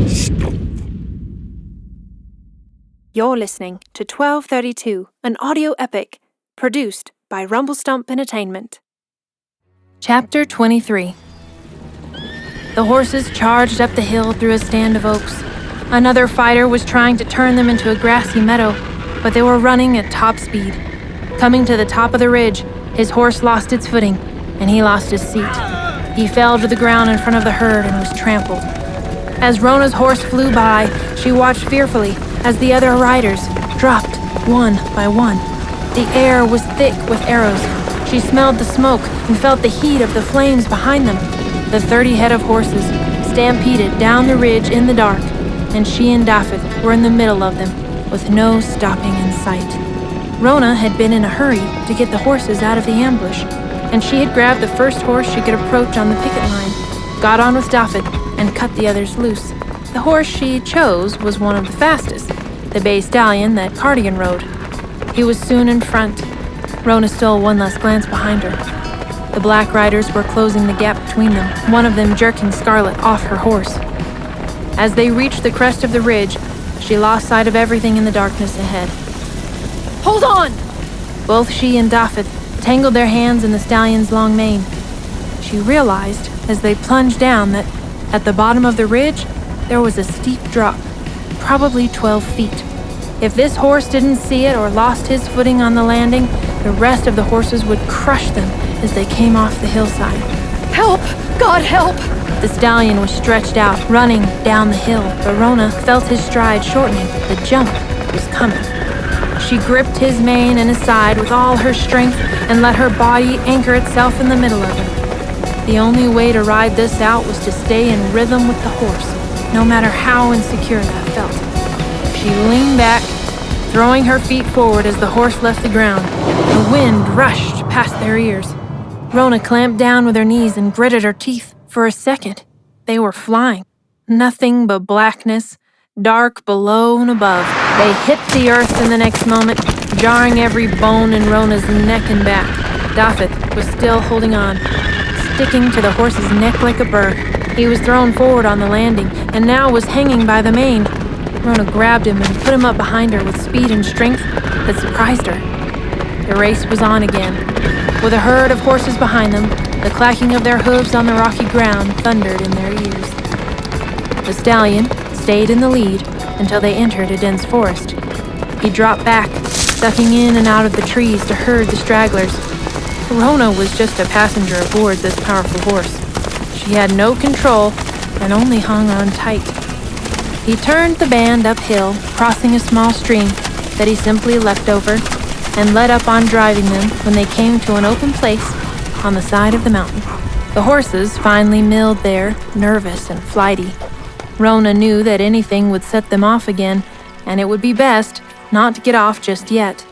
Stomp. You're listening to 1232, an audio epic, produced by Rumblestump Entertainment. Chapter 23. The horses charged up the hill through a stand of oaks. Another fighter was trying to turn them into a grassy meadow, but they were running at top speed. Coming to the top of the ridge, his horse lost its footing, and he lost his seat. He fell to the ground in front of the herd and was trampled. As Rhona's horse flew by, she watched fearfully as the other riders dropped one by one. The air was thick with arrows. She smelled the smoke and felt the heat of the flames behind them. The 30 head of horses stampeded down the ridge in the dark, and she and Daffyd were in the middle of them, with no stopping in sight. Rhona had been in a hurry to get the horses out of the ambush, and she had grabbed the first horse she could approach on the picket line, got on with Daffyd, and cut the others loose. The horse she chose was one of the fastest, the bay stallion that Cardigan rode. He was soon in front. Rhona stole one last glance behind her. The black riders were closing the gap between them, one of them jerking Scarlet off her horse. As they reached the crest of the ridge, she lost sight of everything in the darkness ahead. Hold on! Both she and Daffyd tangled their hands in the stallion's long mane. She realized, as they plunged down, that at the bottom of the ridge, there was a steep drop, probably 12 feet. If this horse didn't see it or lost his footing on the landing, the rest of the horses would crush them as they came off the hillside. Help! God help! The stallion was stretched out, running down the hill, but Rhona felt his stride shortening. The jump was coming. She gripped his mane and his side with all her strength and let her body anchor itself in the middle of him. The only way to ride this out was to stay in rhythm with the horse, no matter how insecure that felt. She leaned back, throwing her feet forward as the horse left the ground. The wind rushed past their ears. Rhona clamped down with her knees and gritted her teeth. For a second, they were flying. Nothing but blackness, dark below and above. They hit the earth in the next moment, jarring every bone in Rhona's neck and back. Dafydd was still holding on, sticking to the horse's neck like a burr. He was thrown forward on the landing, and now was hanging by the mane. Rhona grabbed him and put him up behind her with speed and strength that surprised her. The race was on again. With a herd of horses behind them, the clacking of their hooves on the rocky ground thundered in their ears. The stallion stayed in the lead until they entered a dense forest. He dropped back, ducking in and out of the trees to herd the stragglers. Rhona was just a passenger aboard this powerful horse. She had no control and only hung on tight. He turned the band uphill, crossing a small stream that he simply leapt over, and led up on driving them when they came to an open place on the side of the mountain. The horses finally milled there, nervous and flighty. Rhona knew that anything would set them off again, and it would be best not to get off just yet.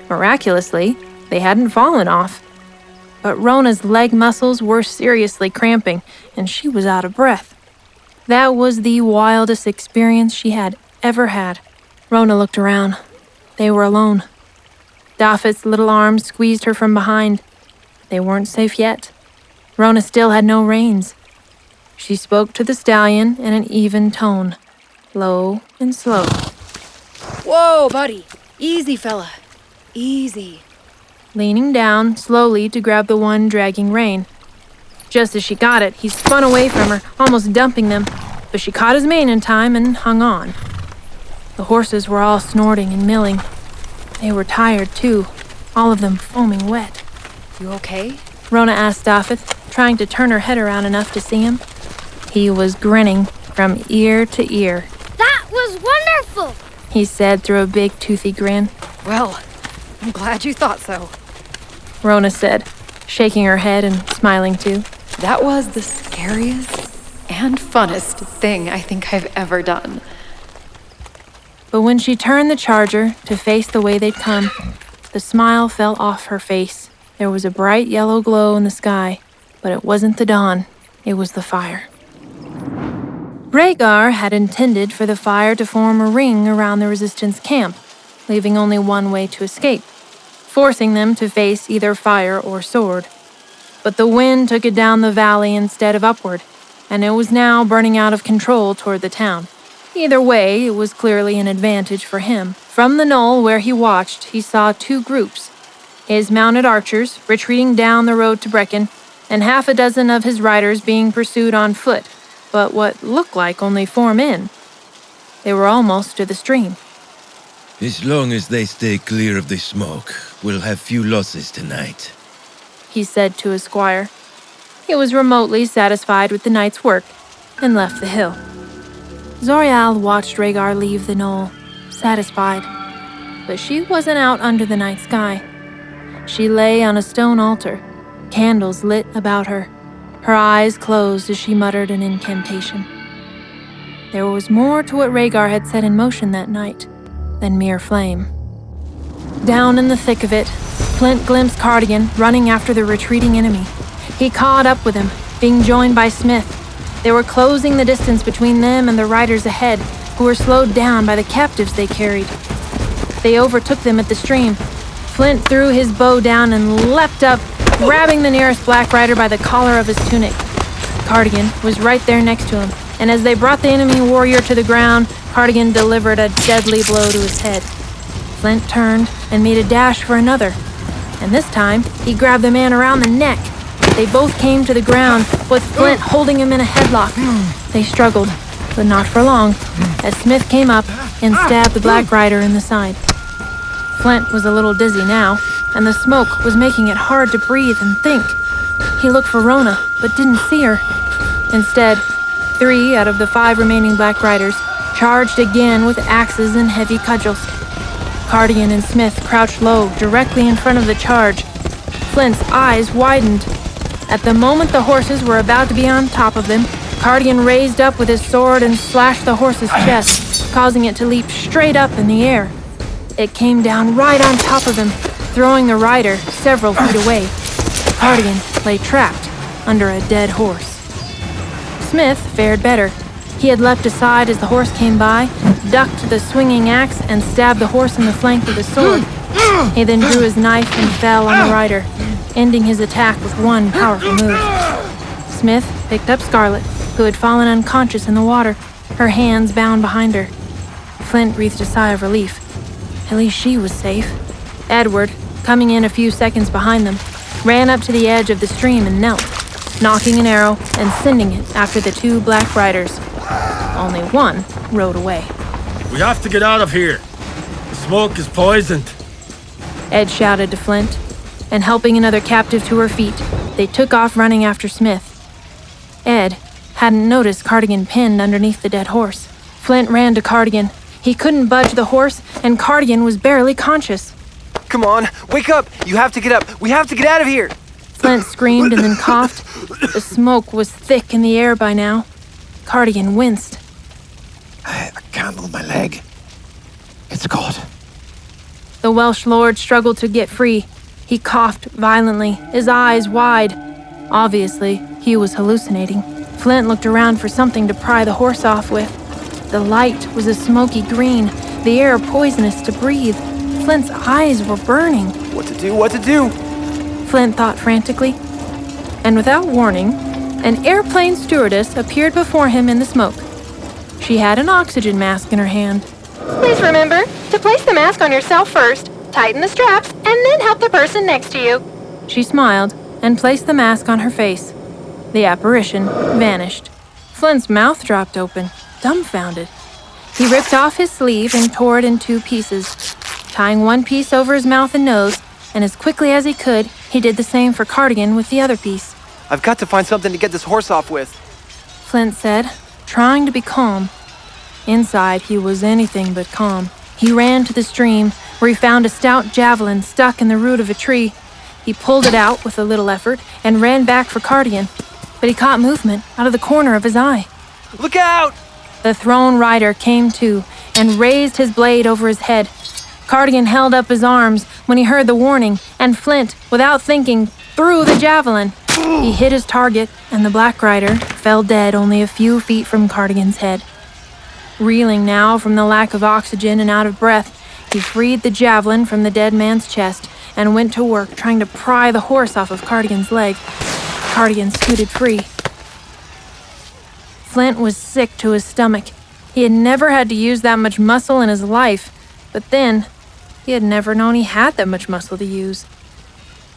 Miraculously, they hadn't fallen off. But Rhona's leg muscles were seriously cramping, and she was out of breath. That was the wildest experience she had ever had. Rhona looked around. They were alone. Daffyd's little arms squeezed her from behind. They weren't safe yet. Rhona still had no reins. She spoke to the stallion in an even tone, low and slow. Whoa, buddy. Easy, fella. Easy. Leaning down slowly to grab the one dragging rein. Just as she got it, he spun away from her, almost dumping them, but she caught his mane in time and hung on. The horses were all snorting and milling. They were tired, too, all of them foaming wet. You okay? Rhona asked Dafydd, trying to turn her head around enough to see him. He was grinning from ear to ear. That was wonderful, he said through a big toothy grin. Well, I'm glad you thought so, Rhona said, shaking her head and smiling too. That was the scariest and funnest thing I think I've ever done. But when she turned the charger to face the way they'd come, the smile fell off her face. There was a bright yellow glow in the sky, but it wasn't the dawn, it was the fire. Rhaegar had intended for the fire to form a ring around the Resistance camp, leaving only one way to escape, forcing them to face either fire or sword. But the wind took it down the valley instead of upward, and it was now burning out of control toward the town. Either way, it was clearly an advantage for him. From the knoll where he watched, he saw two groups. His mounted archers retreating down the road to Brecon, and half a dozen of his riders being pursued on foot, but what looked like only 4 men. They were almost to the stream. As long as they stay clear of the smoke, we'll have few losses tonight, he said to his squire. He was remotely satisfied with the night's work and left the hill. Zorreale watched Rhaegar leave the knoll, satisfied. But she wasn't out under the night sky. She lay on a stone altar, candles lit about her, her eyes closed as she muttered an incantation. There was more to what Rhaegar had set in motion that night than mere flame. Down in the thick of it, Flint glimpsed Cardigan running after the retreating enemy. He caught up with him, being joined by Smith. They were closing the distance between them and the riders ahead, who were slowed down by the captives they carried. They overtook them at the stream. Flint threw his bow down and leapt up, grabbing the nearest black rider by the collar of his tunic. Cardigan was right there next to him, and as they brought the enemy warrior to the ground, Cardigan delivered a deadly blow to his head. Flint turned and made a dash for another, and this time he grabbed the man around the neck. They both came to the ground, with Flint holding him in a headlock. They struggled, but not for long, as Smith came up and stabbed the black rider in the side. Flint was a little dizzy now, and the smoke was making it hard to breathe and think. He looked for Rhona, but didn't see her. Instead, 3 out of the 5 remaining black riders charged again with axes and heavy cudgels. Cardigan and Smith crouched low, directly in front of the charge. Flint's eyes widened. At the moment the horses were about to be on top of them, Cardigan raised up with his sword and slashed the horse's chest, causing it to leap straight up in the air. It came down right on top of him, throwing the rider several feet away. Cardigan lay trapped under a dead horse. Smith fared better. He had leapt aside as the horse came by, ducked the swinging axe, and stabbed the horse in the flank with his sword. He then drew his knife and fell on the rider, ending his attack with one powerful move. Smith picked up Scarlet, who had fallen unconscious in the water, her hands bound behind her. Flint breathed a sigh of relief. At least she was safe. Edward, coming in a few seconds behind them, ran up to the edge of the stream and knelt, nocking an arrow and sending it after the 2 black riders. Only one rode away. We have to get out of here. The smoke is poisoned. Ed shouted to Flint, and helping another captive to her feet, they took off running after Smith. Ed hadn't noticed Cardigan pinned underneath the dead horse. Flint ran to Cardigan. He couldn't budge the horse, and Cardigan was barely conscious. Come on, wake up! You have to get up! We have to get out of here! Flint screamed and then coughed. The smoke was thick in the air by now. Cardigan winced. I can't move my leg. It's caught. The Welsh lord struggled to get free. He coughed violently, his eyes wide. Obviously, he was hallucinating. Flint looked around for something to pry the horse off with. The light was a smoky green, the air poisonous to breathe. Flint's eyes were burning. What to do? What to do? Flint thought frantically. And without warning, an airplane stewardess appeared before him in the smoke. She had an oxygen mask in her hand. Please remember to place the mask on yourself first, tighten the straps, and then help the person next to you. She smiled and placed the mask on her face. The apparition vanished. Flint's mouth dropped open, dumbfounded. He ripped off his sleeve and tore it in 2 pieces, tying one piece over his mouth and nose, and as quickly as he could, he did the same for Cardigan with the other piece. I've got to find something to get this horse off with, Flint said, trying to be calm. Inside, he was anything but calm. He ran to the stream, where he found a stout javelin stuck in the root of a tree. He pulled it out with a little effort and ran back for Cardigan, but he caught movement out of the corner of his eye. Look out! The thrown rider came to and raised his blade over his head. Cardigan held up his arms when he heard the warning, and Flint, without thinking, threw the javelin. He hit his target, and the black rider fell dead only a few feet from Cardigan's head. Reeling now from the lack of oxygen and out of breath, he freed the javelin from the dead man's chest and went to work trying to pry the horse off of Cardigan's leg. Cardigan scooted free. Flint was sick to his stomach. He had never had to use that much muscle in his life, but then he had never known he had that much muscle to use.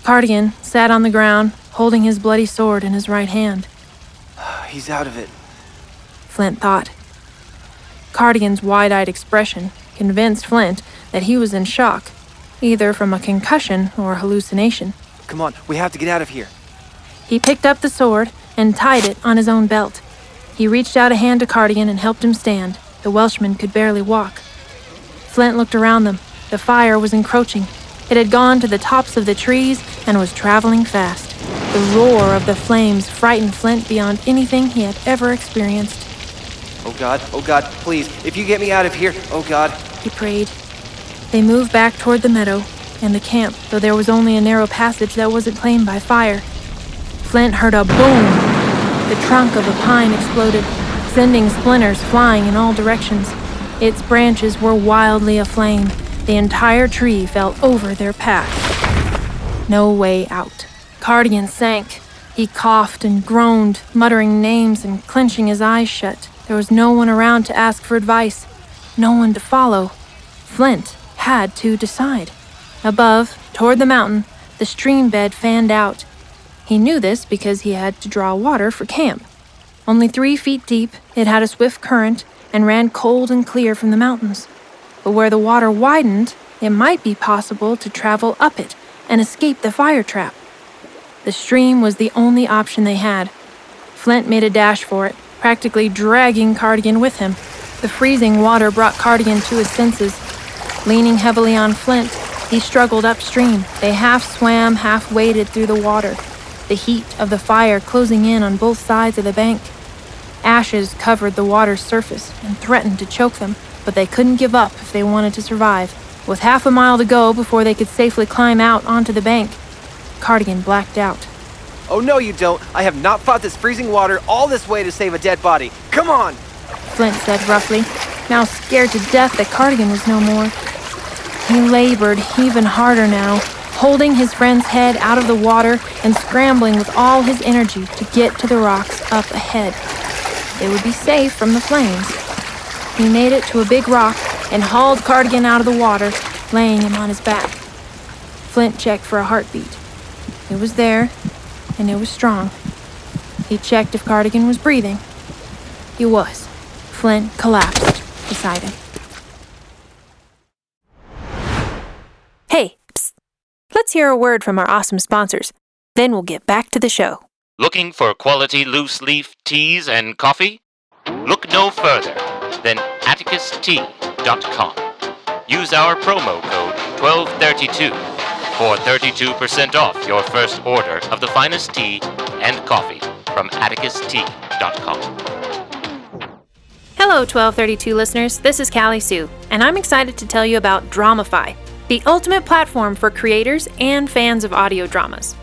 Cardigan sat on the ground, holding his bloody sword in his right hand. He's out of it. Flint thought. Cardigan's wide-eyed expression convinced Flint that he was in shock, either from a concussion or hallucination. Come on, we have to get out of here. He picked up the sword and tied it on his own belt. He reached out a hand to Cardigan and helped him stand. The Welshman could barely walk. Flint looked around them. The fire was encroaching. It had gone to the tops of the trees and was traveling fast. The roar of the flames frightened Flint beyond anything he had ever experienced. Oh God, please, if you get me out of here, oh God. He prayed. They moved back toward the meadow and the camp, though there was only a narrow passage that wasn't claimed by fire. Flint heard a boom. The trunk of a pine exploded, sending splinters flying in all directions. Its branches were wildly aflame. The entire tree fell over their path. No way out. Cardigan sank. He coughed and groaned, muttering names and clenching his eyes shut. There was no one around to ask for advice, no one to follow. Flint had to decide. Above, toward the mountain, the stream bed fanned out. He knew this because he had to draw water for camp. Only 3 feet deep, it had a swift current and ran cold and clear from the mountains. But where the water widened, it might be possible to travel up it and escape the fire trap. The stream was the only option they had. Flint made a dash for it, practically dragging Cardigan with him. The freezing water brought Cardigan to his senses. Leaning heavily on Flint, he struggled upstream. They half swam, half waded through the water, the heat of the fire closing in on both sides of the bank. Ashes covered the water's surface and threatened to choke them, but they couldn't give up if they wanted to survive. With half a mile to go before they could safely climb out onto the bank, Cardigan blacked out. Oh no you don't. I have not fought this freezing water all this way to save a dead body. Come on! Flint said roughly, now scared to death that Cardigan was no more. He labored even harder now, holding his friend's head out of the water and scrambling with all his energy to get to the rocks up ahead. They would be safe from the flames. He made it to a big rock and hauled Cardigan out of the water, laying him on his back. Flint checked for a heartbeat. It was there, and it was strong. He checked if Cardigan was breathing. He was. Flint collapsed beside him. Hey, psst. Let's hear a word from our awesome sponsors. Then we'll get back to the show. Looking for quality loose-leaf teas and coffee? Look no further than atticustea.com. Use our promo code 1232 for 32% off your first order of the finest tea and coffee from atticustea.com. Hello, 1232 listeners. This is Callie Sue, and I'm excited to tell you about Dramify, the ultimate platform for creators and fans of audio dramas.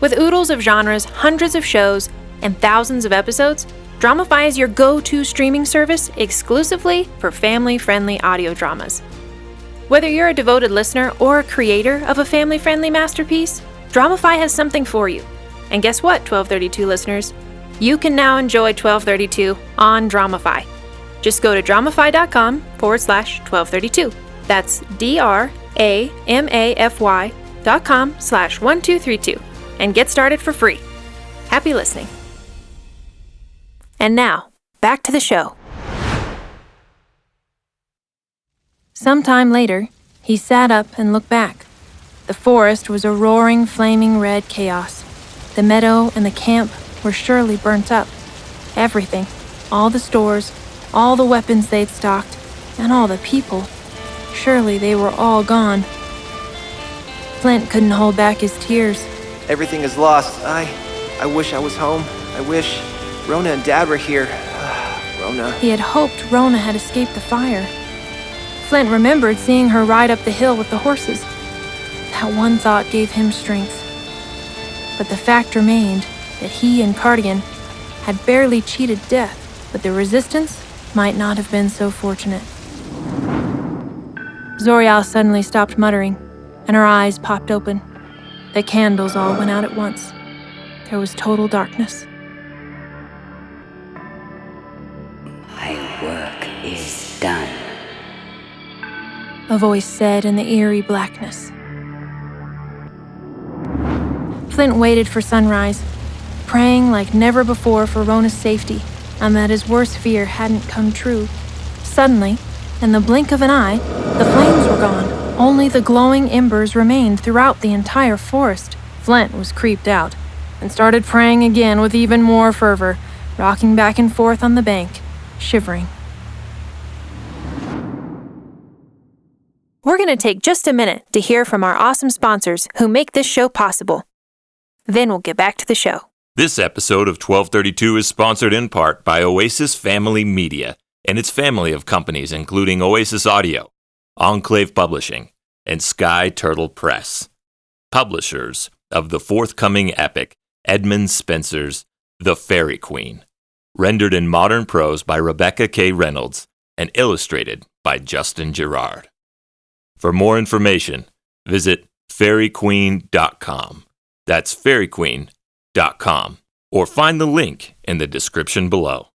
With oodles of genres, hundreds of shows, and thousands of episodes, Dramify is your go-to streaming service exclusively for family-friendly audio dramas. Whether you're a devoted listener or a creator of a family-friendly masterpiece, Dramify has something for you. And guess what, 1232 listeners? You can now enjoy 1232 on Dramify. Just go to dramify.com/1232. That's DRAMAFY.com/1232 and get started for free. Happy listening. And now, back to the show. Sometime later, he sat up and looked back. The forest was a roaring, flaming red chaos. The meadow and the camp were surely burnt up. Everything, all the stores, all the weapons they'd stocked, and all the people. Surely they were all gone. Flint couldn't hold back his tears. Everything is lost. I wish I was home. I wish Rhona and Dad were here. Rhona. He had hoped Rhona had escaped the fire. Flint remembered seeing her ride up the hill with the horses. That one thought gave him strength. But the fact remained that he and Cardigan had barely cheated death, but the resistance might not have been so fortunate. Zorreale suddenly stopped muttering, and her eyes popped open. The candles all went out at once. There was total darkness. work is done. A voice said in the eerie blackness. Flint waited for sunrise, praying like never before for Rhona's safety and that his worst fear hadn't come true. Suddenly, in the blink of an eye, the flames were gone. Only the glowing embers remained throughout the entire forest. Flint was creeped out and started praying again with even more fervor, rocking back and forth on the bank, shivering. We're going to take just a minute to hear from our awesome sponsors who make this show possible. Then we'll get back to the show. This episode of 1232 is sponsored in part by Oasis Family Media and its family of companies including Oasis Audio, Enclave Publishing, and Sky Turtle Press. Publishers of the forthcoming epic Edmund Spenser's The Fairy Queen, rendered in modern prose by Rebecca K. Reynolds and illustrated by Justin Girard. For more information, visit fairyqueen.com. That's fairyqueen.com. Or find the link in the description below.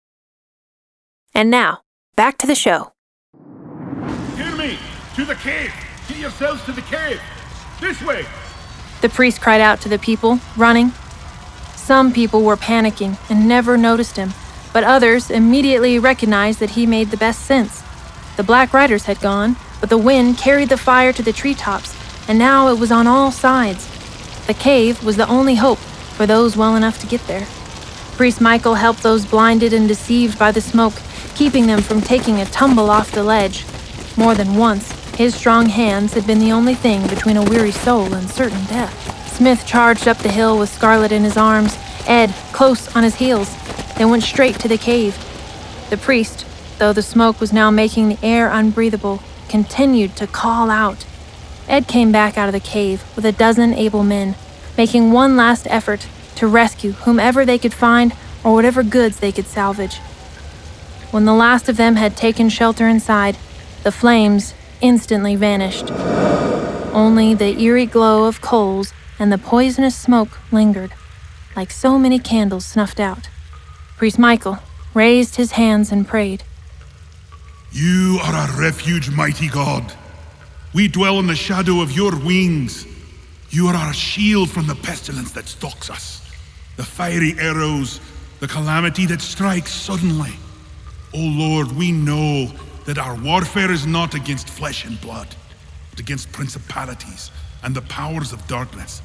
And now, back to the show. Hear me! To the cave! Get yourselves to the cave! This way! The priest cried out to the people, running. Some people were panicking and never noticed him, but others immediately recognized that he made the best sense. The Black Riders had gone, but the wind carried the fire to the treetops, and now it was on all sides. The cave was the only hope for those well enough to get there. Priest Michael helped those blinded and deceived by the smoke, keeping them from taking a tumble off the ledge. More than once, his strong hands had been the only thing between a weary soul and certain death. Smith charged up the hill with Scarlet in his arms, Ed close on his heels, then went straight to the cave. The priest, though the smoke was now making the air unbreathable, continued to call out. Ed came back out of the cave with a dozen able men, making one last effort to rescue whomever they could find or whatever goods they could salvage. When the last of them had taken shelter inside, the flames instantly vanished. Only the eerie glow of coals and the poisonous smoke lingered, like so many candles snuffed out. Priest Michael raised his hands and prayed. You are our refuge, mighty God. We dwell in the shadow of your wings. You are our shield from the pestilence that stalks us, the fiery arrows, the calamity that strikes suddenly. O Lord, we know that our warfare is not against flesh and blood, but against principalities and the powers of darkness.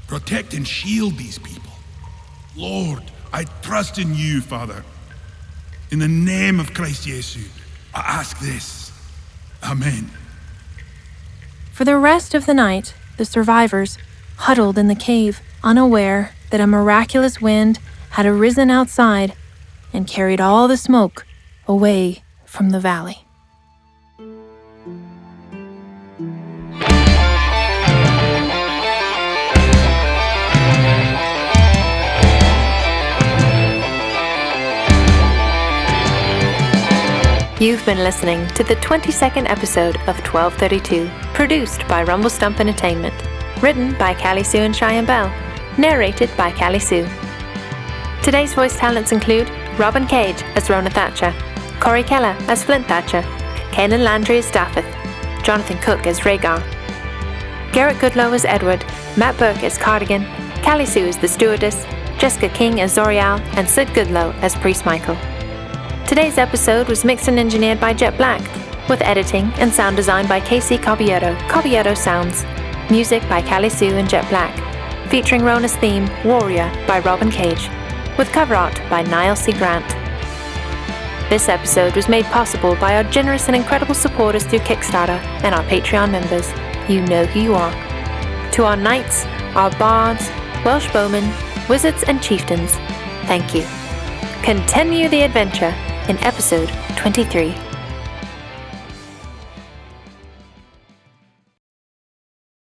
Protect and shield these people. Lord, I trust in you, Father. In the name of Christ Jesus, I ask this. Amen. For the rest of the night, the survivors huddled in the cave, unaware that a miraculous wind had arisen outside and carried all the smoke away from the valley. You've been listening to the 22nd episode of 1232, produced by Rumble Stump Entertainment, written by Callie Sue and Cheyenne Bell, narrated by Callie Sue. Today's voice talents include Robyn Cage as Rhona Thatcher, Corey Keller as Flint Thatcher, Kaelyn Landry as Daffyd, Jonathan Cook as Rhaegar, Garrett Goodlow as Edward, Matt Burke as Cardigan, Callie Sue as the Stewardess, Jessica King as Zorreale, and Sid Goodlow as Priest Michael. Today's episode was mixed and engineered by Jet Black, with editing and sound design by Casey Caballero Sounds, music by Callie Sue and Jet Black, featuring Rhona's theme, Warrior, by Robyn Cage, with cover art by Niall C. Grant. This episode was made possible by our generous and incredible supporters through Kickstarter and our Patreon members. You know who you are. To our knights, our bards, Welsh Bowmen, wizards and chieftains, thank you. Continue the adventure in episode 23.